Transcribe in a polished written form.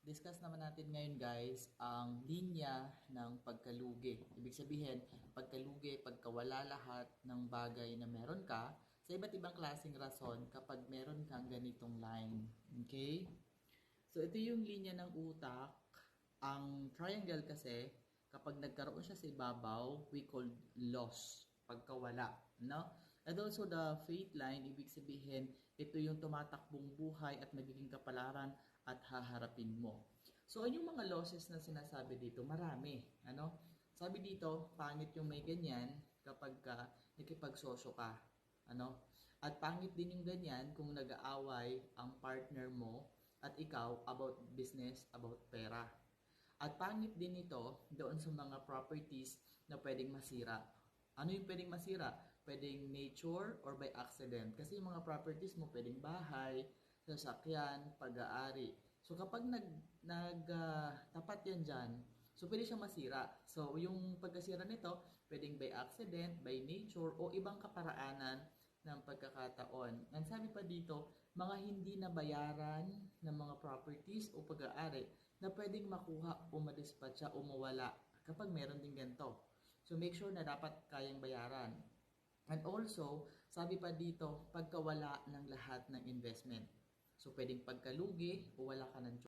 discuss naman natin ngayon guys ang linya ng pagkalugi. Ibig sabihin, pagkalugi, pagkawala lahat ng bagay na meron ka sa iba't ibang klaseng rason kapag meron kang ganitong line. Okay? So ito yung linya ng utak. Ang triangle kasi, kapag nagkaroon siya sa ibabaw, we call loss, pagkawala. No? And also the faith line, ibig sabihin, ito yung tumatakbong buhay at magiging kapalaran at haharapin mo. So, yung mga losses na sinasabi dito, marami. Ano? Sabi dito, pangit yung may ganyan kapag nakipagsosyo ka. Ano? At pangit din yung ganyan kung nag-aaway ang partner mo at ikaw about business, about pera. At pangit din ito doon sa mga properties na pwedeng masira. Ano yung pwedeng masira? Pwedeng nature or by accident. Kasi yung mga properties mo pwedeng bahay, sasakyan, pag-aari. So kapag tapat yan dyan, so pwede siyang masira. So yung pagkasira nito, pwedeng by accident, by nature, o ibang kaparaanan ng pagkakataon. Ang sabi pa dito, mga hindi nabayaran ng mga properties o pag-aari na pwedeng makuha, umadispatcha o mawala kapag meron din ganito. So make sure na dapat kayang bayaran. And also, sabi pa dito, pagkawala ng lahat ng investment. So pwedeng pagkalugi o wala ka ng